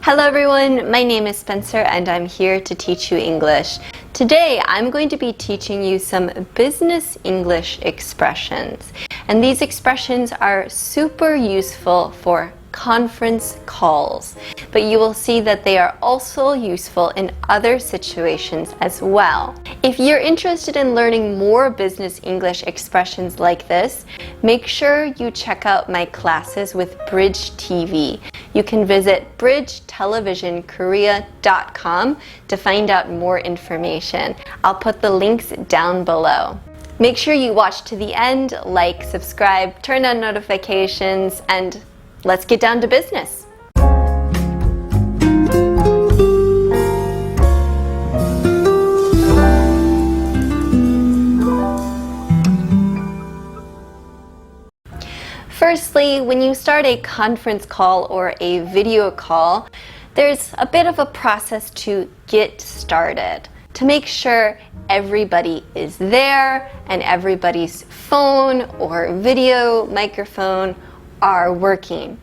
Hello everyone, my name is Spencer and I'm here to teach you English. Today I'm going to be teaching you some business English expressions. And these expressions are super useful for conference calls. But you will see that they are also useful in other situations as well. If you're interested in learning more business English expressions like this, make sure you check out my classes with Bridge TV. You can visit bridgetelevisionkorea.com to find out more information. I'll put the links down below. Make sure you watch to the end, like, subscribe, turn on notifications, and let's get down to business. Firstly, when you start a conference call or a video call, there's a bit of a process to get started, to make sure everybody is there and everybody's phone or video microphone are working.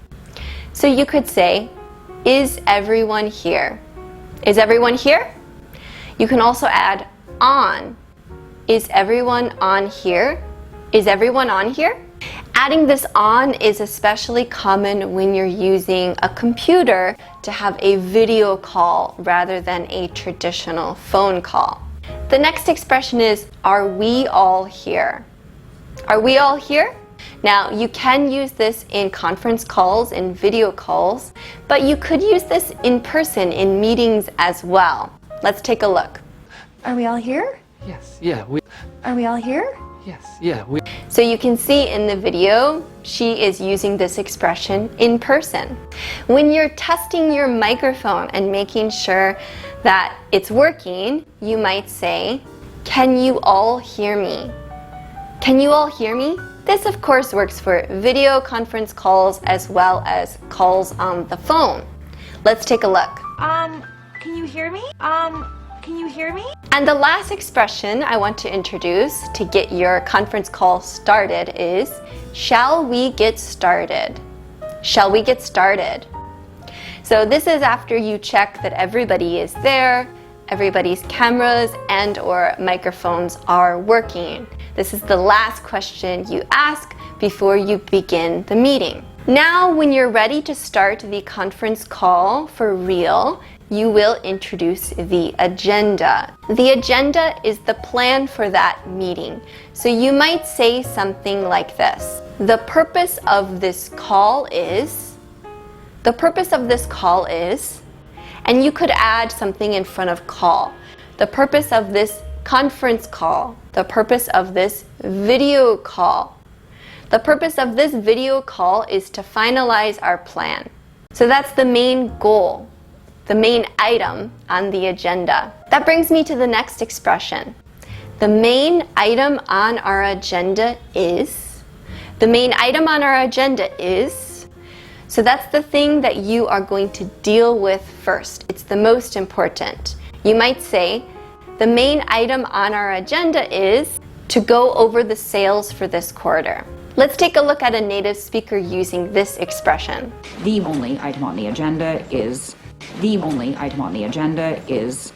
So you could say, is everyone here? Is everyone here? You can also add on. Is everyone on here? Is everyone on here? Adding this on is especially common when you're using a computer to have a video call rather than a traditional phone call. The next expression is, are we all here? Are we all here? Now, you can use this in conference calls and video calls, but you could use this in person in meetings as well. Let's take a look. Are we all here? Yes, yeah, Are we all here? yes, yeah, So you can see in the video, she is using this expression in person. When you're testing your microphone and making sure that it's working, you might say, can you all hear me? Can you all hear me? This of course works for video conference calls as well as calls on the phone. Let's take a look. Can you hear me? Can you hear me? And the last expression I want to introduce to get your conference call started is, shall we get started? Shall we get started? So this is after you check that everybody is there, everybody's cameras and or microphones are working. This is the last question you ask before you begin the meeting. Now, when you're ready to start the conference call for real, you will introduce the agenda. The agenda is the plan for that meeting. So you might say something like this. The purpose of this call is, and you could add something in front of call. The purpose of this conference call. The purpose of this video call. The purpose of this video call is to finalize our plan. So that's the main goal, the main item on the agenda. That brings me to the next expression. The main item on our agenda is, the main item on our agenda is, so that's the thing that you are going to deal with first. It's the most important. You might say, the main item on our agenda is to go over the sales for this quarter. Let's take a look at a native speaker using this expression. The only item on the agenda is. The only item on the agenda is.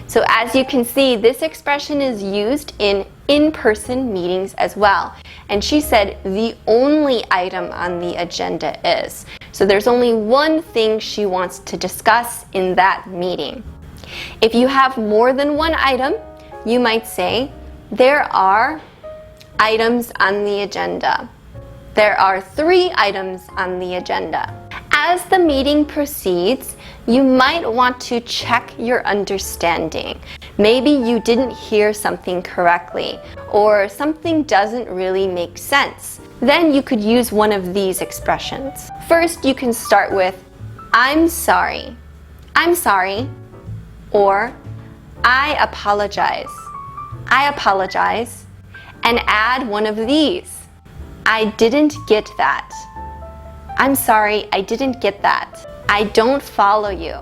So as you can see, this expression is used in in-person meetings as well. And she said the only item on the agenda is. So there's only one thing she wants to discuss in that meeting. If you have more than one item, you might say, there are items on the agenda. There are 3 items on the agenda. As the meeting proceeds, you might want to check your understanding. Maybe you didn't hear something correctly, or something doesn't really make sense. Then you could use one of these expressions. First, you can start with, I'm sorry. I'm sorry. Or, I apologize. I apologize. And add one of these. I didn't get that. I'm sorry, I didn't get that. I don't follow you.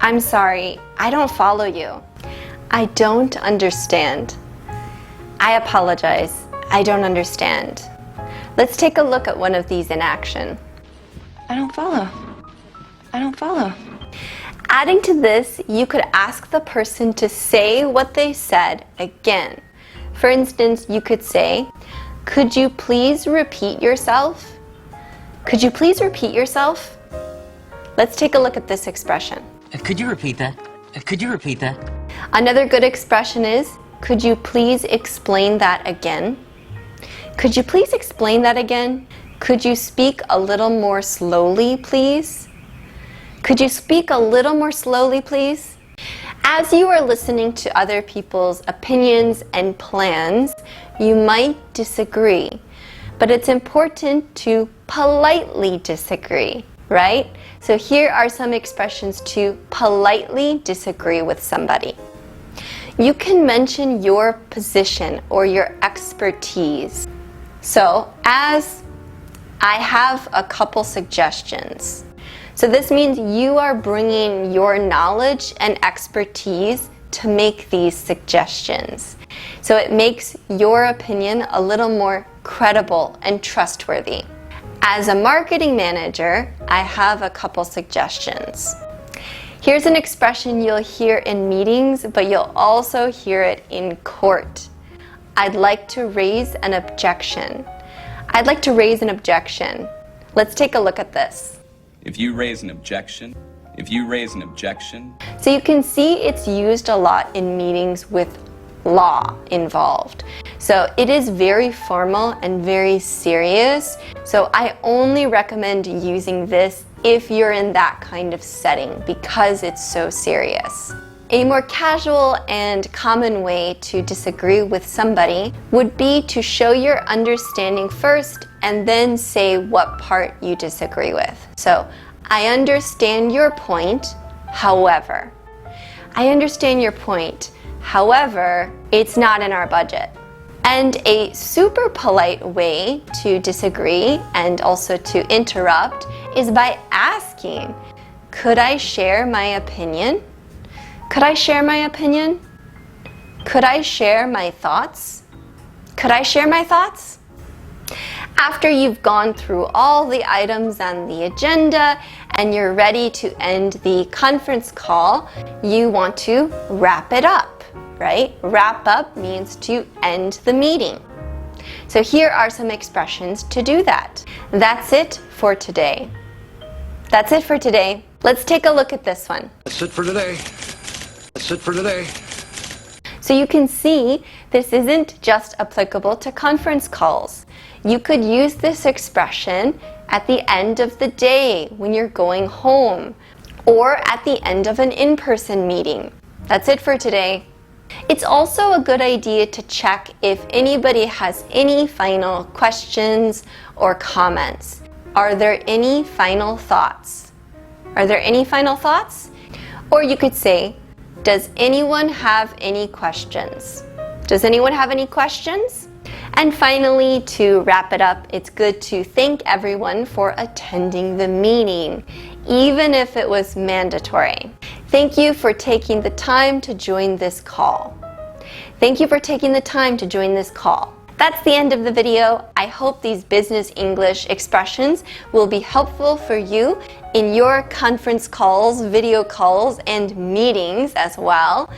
I'm sorry, I don't follow you. I don't understand. I apologize, I don't understand. Let's take a look at one of these in action. I don't follow. I don't follow. Adding to this, you could ask the person to say what they said again. For instance, you could say, "Could you please repeat yourself?" Could you please repeat yourself? Let's take a look at this expression. Could you repeat that? Could you repeat that? Another good expression is, "Could you please explain that again?" Could you please explain that again? Could you speak a little more slowly, please? Could you speak a little more slowly, please? As you are listening to other people's opinions and plans, you might disagree, but it's important to politely disagree, right? So here are some expressions to politely disagree with somebody. You can mention your position or your expertise. So, as I have a couple suggestions. So this means you are bringing your knowledge and expertise to make these suggestions. So it makes your opinion a little more credible and trustworthy. As a marketing manager, I have a couple suggestions. Here's an expression you'll hear in meetings, but you'll also hear it in court. I'd like to raise an objection. I'd like to raise an objection. Let's take a look at this. If you raise an objection, So you can see it's used a lot in meetings with law involved. So it is very formal and very serious. So I only recommend using this if you're in that kind of setting because it's so serious. A more casual and common way to disagree with somebody would be to show your understanding first and then say what part you disagree with. So, I understand your point, however. I understand your point, however, it's not in our budget. And a super polite way to disagree and also to interrupt is by asking, could I share my opinion? Could I share my opinion? Could I share my thoughts? Could I share my thoughts? After you've gone through all the items on the agenda and you're ready to end the conference call, you want to wrap it up, right? Wrap up means to end the meeting. So here are some expressions to do that. That's it for today. That's it for today. Let's take a look at this one. That's it for today. That's it for today. So you can see this isn't just applicable to conference calls. You could use this expression at the end of the day when you're going home or at the end of an in-person meeting. That's it for today. It's also a good idea to check if anybody has any final questions or comments. Are there any final thoughts? Are there any final thoughts? Or you could say, does anyone have any questions? Does anyone have any questions? And finally, to wrap it up, it's good to thank everyone for attending the meeting, even if it was mandatory. Thank you for taking the time to join this call. Thank you for taking the time to join this call. That's the end of the video. I hope these business English expressions will be helpful for you in your conference calls, video calls, and meetings as well.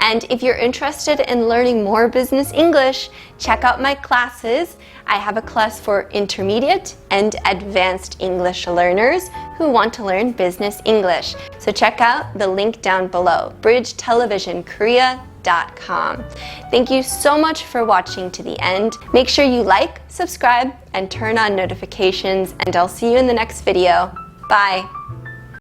And if you're interested in learning more business English, check out my classes. I have a class for intermediate and advanced English learners who want to learn business English. So check out the link down below, bridgetelevisionkorea.com. Thank you so much for watching to the end. Make sure you like, subscribe, and turn on notifications, and I'll see you in the next video. Bye.